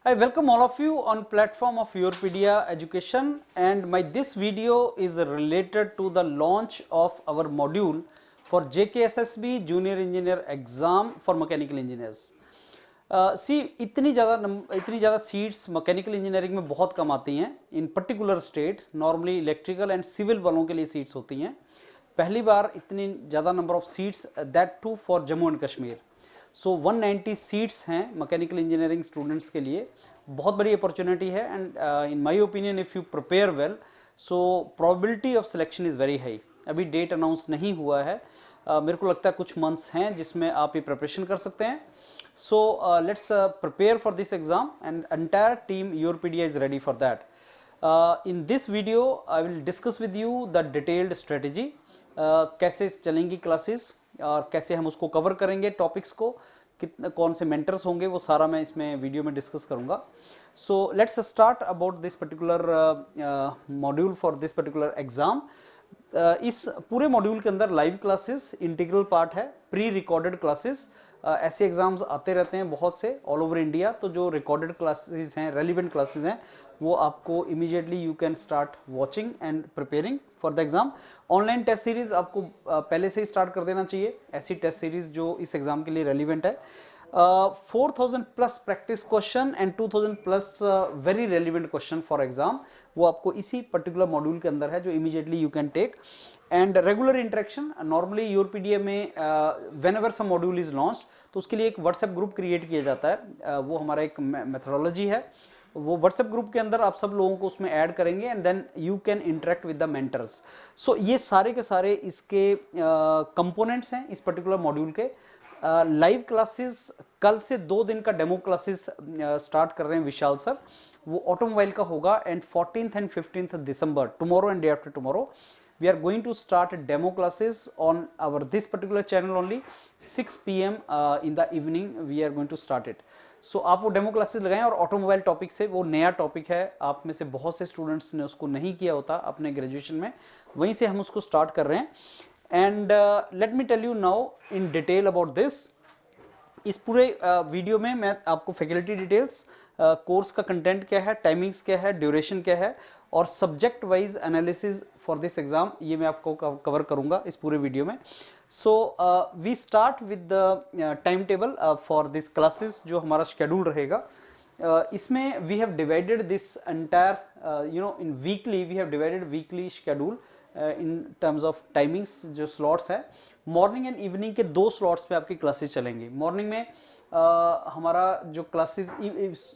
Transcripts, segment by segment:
I welcome all of you on platform of Yourpedia Education, and this video is related to the launch of our module for JKSSB Junior Engineer exam for mechanical engineers. इतनी ज़्यादा seats mechanical engineering में बहुत कम आती हैं in particular state. Normally electrical and civil वालों के लिए सीट्स होती हैं. पहली बार इतनी ज़्यादा number of seats, that too for Jammu and Kashmir. So 190 seats हैं मैकेनिकल इंजीनियरिंग स्टूडेंट्स के लिए. बहुत बड़ी अपॉर्चुनिटी है and in my opinion if you prepare well so probability of selection is very high. अभी डेट अनाउंस नहीं हुआ है. मेरे को लगता है कुछ मंथ्स हैं जिसमें आप ये प्रिपरेशन कर सकते हैं. So let's prepare for this exam, and entire team Yourpedia is ready for that. In this video I will discuss with you the detailed strategy. कैसे चलेंगी क्लासेस और कैसे हम उसको कवर करेंगे टॉपिक्स को, कितने कौन से मेंटर्स होंगे, वो सारा मैं इसमें वीडियो में डिस्कस करूंगा. सो let's start about this particular module for this particular exam. इस पूरे मॉड्यूल के अंदर लाइव क्लासेस इंटीग्रल पार्ट है, प्री रिकॉर्डेड क्लासेस. ऐसे एग्जाम्स आते रहते हैं बहुत से ऑल ओवर इंडिया. तो जो रिकॉर्डेड क्लासेस हैं, रेलिवेंट क्लासेस हैं, वो आपको immediately you can start watching and preparing for the exam. Online test series आपको पहले से ही स्टार्ट कर देना चाहिए, ऐसी टेस्ट सीरीज जो इस एग्जाम के लिए रेलिवेंट है. 4000 plus practice question and 2000 plus very relevant question for exam, वो आपको इसी पर्टिकुलर मॉड्यूल के अंदर है जो immediately you can take. And regular interaction normally योरपीडिया में whenever some module is launched तो उसके लिए एक व्हाट्सएप ग्रुप क्रिएट किया जाता है. वो हमारा एक मेथोडोलॉजी है. वो व्हाट्सएप ग्रुप के अंदर आप सब लोगों को उसमें ऐड करेंगे and then you can interact with the mentors. So ये सारे के सारे इसके कंपोनेंट्स हैं इस पर्टिकुलर मॉड्यूल के. लाइव क्लासेस कल से 2 दिन का डेमो क्लासेस स्टार्ट कर रहे हैं विशाल सर. वो ऑटोमोबाइल का होगा and 14th and 15th December, tomorrow and day after tomorrow, we are going to start demo classes on our this particular channel only. 6 PM in the evening we are going to start it. So आप वो demo classes लगाएं. और automobile topic से, वो नया topic है, आप में से बहुत से स्टूडेंट्स ने उसको नहीं किया होता अपने ग्रेजुएशन में, वहीं से हम उसको स्टार्ट कर रहे हैं. And let me tell you now in detail about this. इस पूरे वीडियो में मैं आपको फैकल्टी डिटेल्स, कोर्स का कंटेंट क्या है, टाइमिंग्स क्या है, ड्यूरेशन क्या है, और subject wise analysis for this exam, ये मैं आपको कवर करूंगा इस पूरे वीडियो में. So we start with the time table for this classes. जो हमारा शेड्यूल रहेगा इसमें we have divided this entire in weekly. We have divided weekly schedule in terms of timings. जो स्लॉट्स है मॉर्निंग एंड इवनिंग के 2 slots पे आपकी classes चलेंगी. मॉर्निंग में हमारा जो क्लासेस,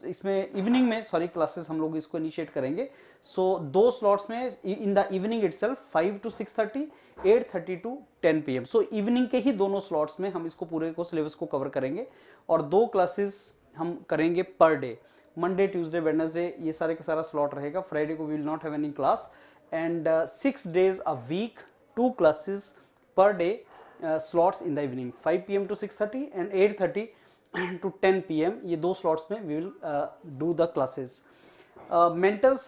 इसमें इवनिंग में सॉरी क्लासेस हम लोग इसको इनिशिएट करेंगे. सो 2 स्लॉट्स में in the evening itself 5 to 6:30, 8:30 to 10 PM. So evening के ही दोनों स्लॉट्स में हम इसको पूरे को सिलेबस को कवर करेंगे. और 2 क्लासेस हम करेंगे per day, Monday, Tuesday, Wednesday, ये सारे का सारा स्लॉट रहेगा. फ्राइडे को we will not have any class. And 6 days a week, 2 classes per day, slots in the evening, 5 PM to 6:30 and 8:30 to 10 PM. ये 2 slots में we will do the classes. Mentors,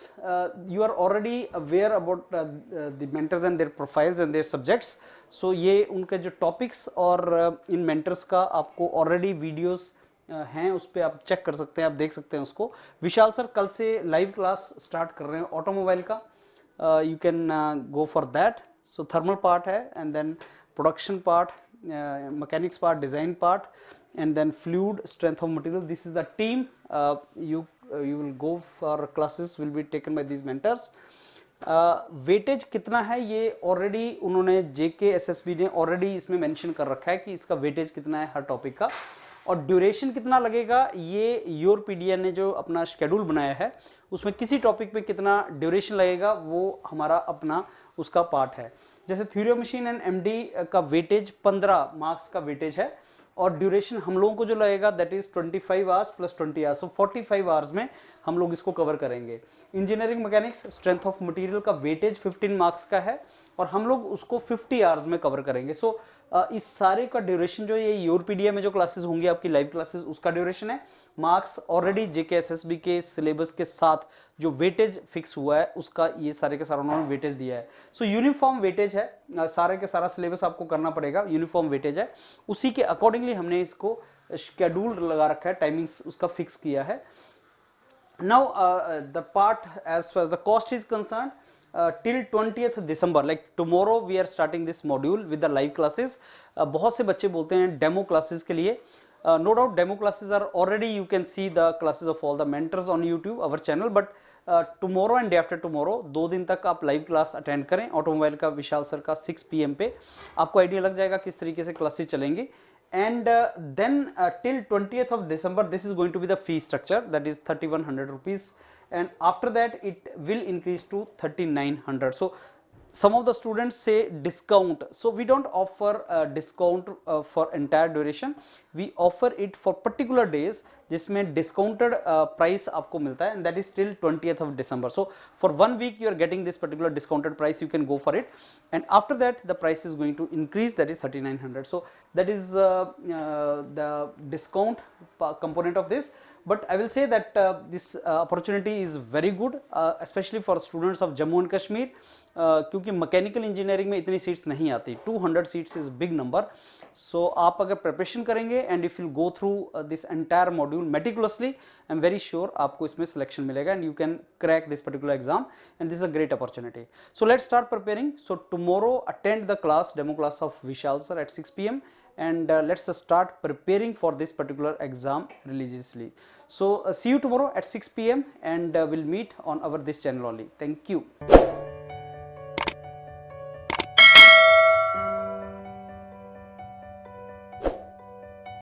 you are already aware about the mentors and their profiles and their subjects. So ये उनके जो topics और इन mentors का आपको already videos हैं, उस पर आप चेक कर सकते हैं, आप देख सकते हैं उसको. विशाल सर कल से लाइव क्लास स्टार्ट कर रहे हैं ऑटोमोबाइल का. You can go for that. So thermal part है, and then production part, mechanics part, design part, and then fluid, strength of material. This is the team. You will go for classes will be taken by these mentors. Weightage कितना है ये already उन्होंने JKSSB ने already इसमें mention कर रखा है कि इसका वेटेज कितना है हर टॉपिक का. और ड्यूरेशन कितना लगेगा ये योरपीडिया ने जो अपना शेड्यूल बनाया है उसमें किसी टॉपिक पे कितना ड्यूरेशन लगेगा वो हमारा अपना उसका पार्ट है. जैसे theory of machine and MD का वेटेज 15 मार्क्स का वेटेज है, और ड्यूरेशन हम लोगों को जो लगेगा that is 25 hours plus 20 hours. So 45 hours में हम लोग इसको कवर करेंगे. Engineering mechanics strength of material का वेटेज 15 मार्क्स का है और हम लोग उसको 50 आवर्स में कवर करेंगे. सो इस सारे का ड्यूरेशन जो ये योरपीडिया में जो क्लासेस होंगी आपकी लाइव क्लासेस, उसका ड्यूरेशन है. मार्क्स ऑलरेडी JKSSB के सिलेबस के साथ जो वेटेज फिक्स हुआ है उसका ये सारे के सारा उन्होंने वेटेज दिया है. सो यूनिफॉर्म वेटेज है, सारे के सारा सिलेबस आपको करना पड़ेगा, यूनिफॉर्म वेटेज है. उसी के अकॉर्डिंगली हमने इसको शेड्यूल लगा रखा है, टाइमिंग्स उसका फिक्स किया है. Now the part as far as the cost is concerned, till 20th December, like tomorrow we are starting this module with the live classes. बहुत से बच्चे बोलते हैं डेमो क्लासेस के लिए. No doubt demo classes are already, you can see the classes of all the mentors on YouTube, our channel, but tomorrow and day after tomorrow 2 दिन तक आप लाइव क्लास अटेंड करें. ऑटोमोबाइल का विशाल sir का 6 PM पे आपको idea लग जाएगा किस तरीके से क्लासेस चलेंगी. And then till 20th of December, this is going to be the fee structure, that is 3100 rupees, and after that it will increase to 3900. So some of the students say discount, so we don't offer a discount for entire duration, we offer it for particular days जिसमें discounted price आपको मिलता है, and that is till 20th of December. So for 1 week you are getting this particular discounted price, you can go for it, and after that the price is going to increase, that is 3900. So that is the discount component of this. But I will say that this opportunity is very good, especially for students of Jammu and Kashmir, क्योंकि mechanical engineering में इतनी seats नहीं आती. 200 seats is big number. So आप अगर preparation करेंगे and if you go through this entire module meticulously, I am very sure आपको इसमें सिलेक्शन मिलेगा and you can crack this particular exam, and this is a great opportunity. So let's start preparing. So tomorrow attend the class, demo class of Vishal sir at 6 PM, and let's start preparing for this particular exam religiously. So see you tomorrow at 6 PM, and we'll meet on our this channel only. Thank you.